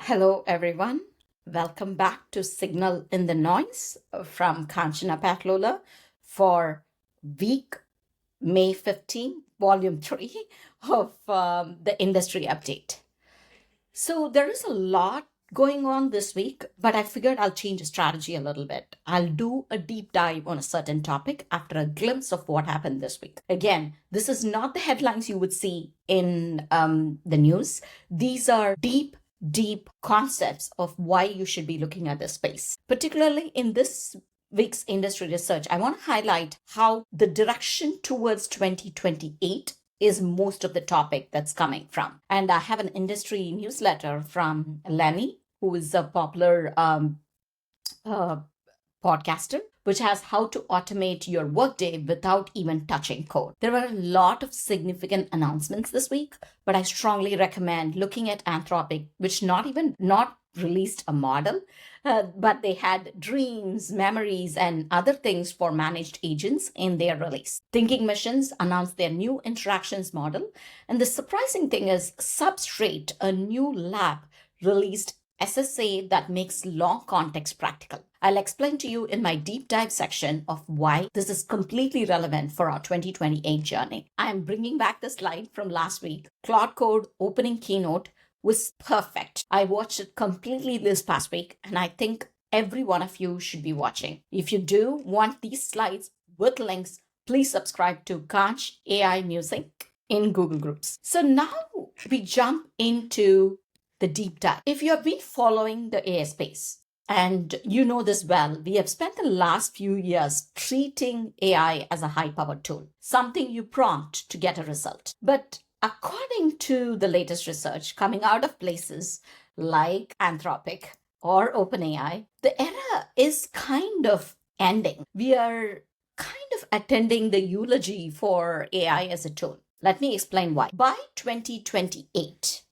Hello, everyone. Welcome back to Signal in the Noise from Kanchana Patlola for week May 15, volume 3 of the industry update. So there is a lot going on this week, but I figured I'll change the strategy a little bit. I'll do a deep dive on a certain topic after a glimpse of what happened this week. Again, this is not the headlines you would see in the news. These are deep concepts of why you should be looking at this space. Particularly in this week's industry research, I want to highlight how the direction towards 2028 is most of the topic that's coming from. And I have an industry newsletter from Lenny, who is a popular podcaster, which has how to automate your workday without even touching code. There were a lot of significant announcements this week, but I strongly recommend looking at Anthropic, which not released a model, but they had dreams, memories, and other things for managed agents in their release. Thinking Missions announced their new interactions model. And the surprising thing is Substrate, a new lab, released SSA that makes long context practical. I'll explain to you in my deep dive section of why this is completely relevant for our 2028 journey. I am bringing back the slide from last week. Claude Code opening keynote was perfect. I watched it completely this past week, and I think every one of you should be watching. If you do want these slides with links, please subscribe to Kanch AI Music in Google Groups. So now we jump into the deep dive. If you have been following the AI space, and you know this well, we have spent the last few years treating AI as a high-powered tool, something you prompt to get a result. But according to the latest research coming out of places like Anthropic or OpenAI, the era is kind of ending. We are kind of attending the eulogy for AI as a tool. Let me explain why. By 2028,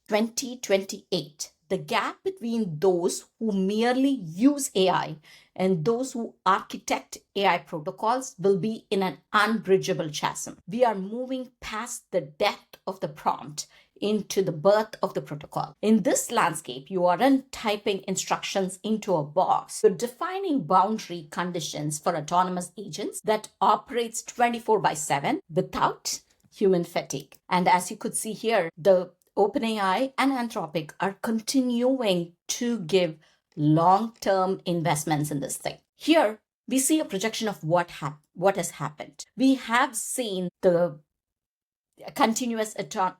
the gap between those who merely use AI and those who architect AI protocols will be in an unbridgeable chasm. We are moving past the death of the prompt into the birth of the protocol. In this landscape, you aren't typing instructions into a box. You're defining boundary conditions for autonomous agents that operates 24/7 without human fatigue. And as you could see here, the OpenAI and Anthropic are continuing to give long-term investments in this thing. Here, we see a projection of what has happened. We have seen the continuous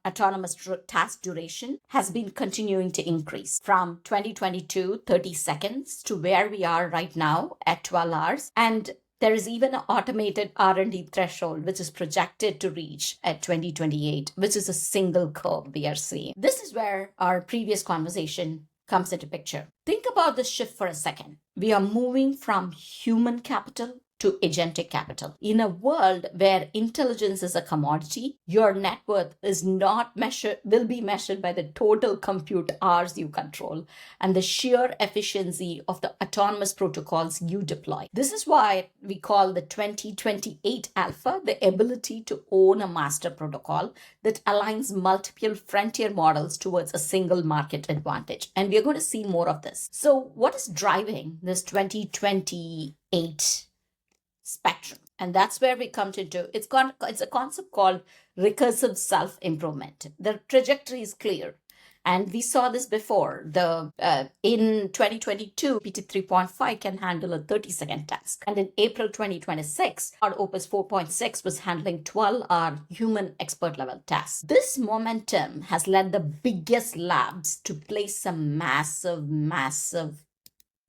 autonomous task duration has been continuing to increase from 2022, 30 seconds to where we are right now at 12 hours. And there is even an automated R&D threshold, which is projected to reach at 2028, which is a single curve we are seeing. This is where our previous conversation comes into picture. Think about this shift for a second. We are moving from human capital to agentic capital. In a world where intelligence is a commodity, your net worth will be measured by the total compute hours you control and the sheer efficiency of the autonomous protocols you deploy. This is why we call the 2028 alpha the ability to own a master protocol that aligns multiple frontier models towards a single market advantage. And we are going to see more of this. So what is driving this 2028 spectrum? And that's where we come to it's a concept called recursive self-improvement. The trajectory is clear. And we saw this before. In 2022, GPT 3.5 can handle a 30-second task. And in April 2026, our Opus 4.6 was handling 12-hour human expert level tasks. This momentum has led the biggest labs to place some massive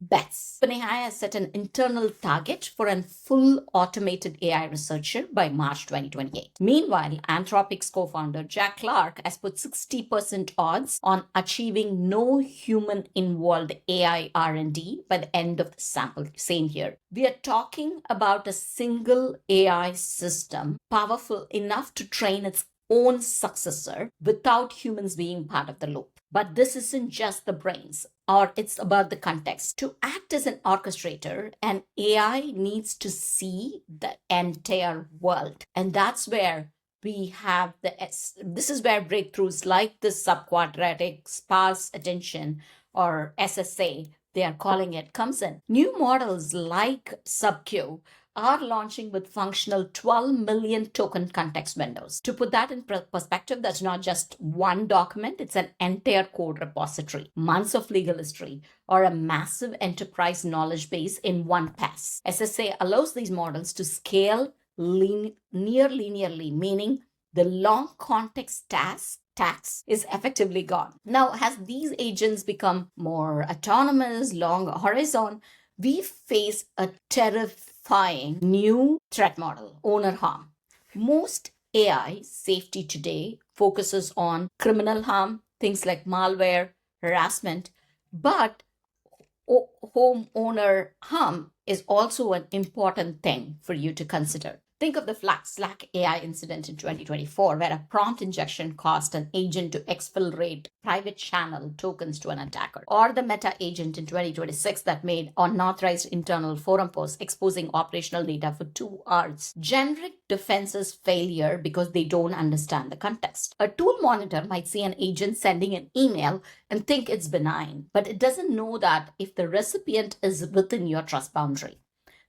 bets. OpenAI has set an internal target for a full automated AI researcher by March 2028. Meanwhile, Anthropic's co-founder Jack Clark has put 60% odds on achieving no human-involved AI R&D by the end of the sample same year. We are talking about a single AI system powerful enough to train its own successor without humans being part of the loop. But this isn't just the brains, or it's about the context. To act as an orchestrator, an AI needs to see the entire world. And that's where we have this is where breakthroughs like the subquadratic sparse attention or SSA, they are calling it, comes in. New models like 𝑠ub-Q are launching with functional 12 million token context windows. To put that in perspective, that's not just one document, it's an entire code repository, months of legal history, or a massive enterprise knowledge base in one pass. SSA allows these models to scale near linearly, meaning the long context tax is effectively gone. Now, as these agents become more autonomous, long horizon, we face a terrifying new threat model, owner harm. Most AI safety today focuses on criminal harm, things like malware, harassment, but homeowner harm is also an important thing for you to consider. Think of the Slack AI incident in 2024, where a prompt injection caused an agent to exfiltrate private channel tokens to an attacker, or the Meta agent in 2026 that made unauthorized internal forum posts exposing operational data for 2 hours. Generic defenses failure because they don't understand the context. A tool monitor might see an agent sending an email and think it's benign, but it doesn't know that if the recipient is within your trust boundary.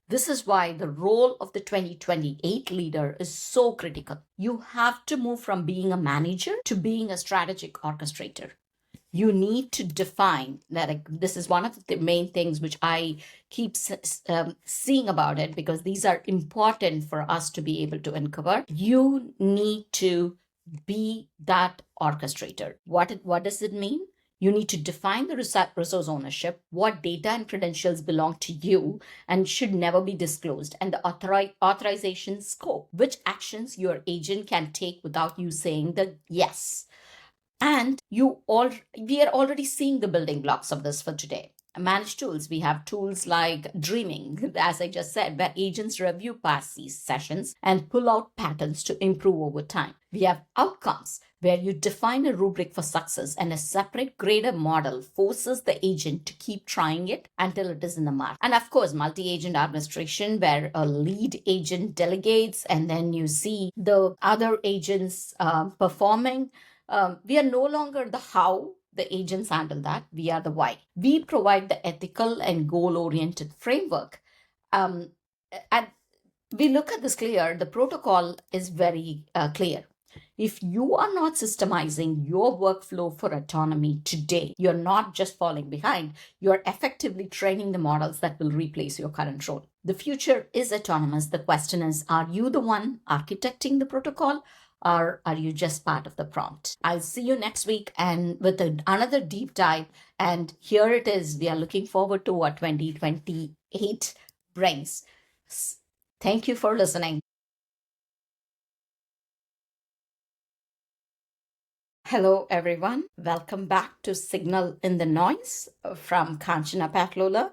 This is why the role of the 2028 leader is so critical. You have to move from being a manager to being a strategic orchestrator. You need to define that. This is one of the main things which I keep seeing about it, because these are important for us to be able to uncover. You need to be that orchestrator. What does it mean? You need to define the resource ownership, what data and credentials belong to you and should never be disclosed, and the authorization scope, which actions your agent can take without you saying the yes. And we are already seeing the building blocks of this for today. Managed tools, we have tools like Dreaming, as I just said, where agents review past these sessions and pull out patterns to improve over time. We have Outcomes, where you define a rubric for success and a separate grader model forces the agent to keep trying it until it is in the mark. And of course, multi-agent administration, where a lead agent delegates and then you see the other agents performing. We are no longer the how the agents handle that. We are the why. We provide the ethical and goal-oriented framework. And we look at this clear. The protocol is very clear. If you are not systemizing your workflow for autonomy today, you're not just falling behind, you're effectively training the models that will replace your current role. The future is autonomous. The question is, are you the one architecting the protocol, or are you just part of the prompt? I'll see you next week and with another deep dive. And here it is. We are looking forward to what 2028 brings. Thank you for listening. Hello, everyone. Welcome back to Signal in the Noise from Kanchana Patlola.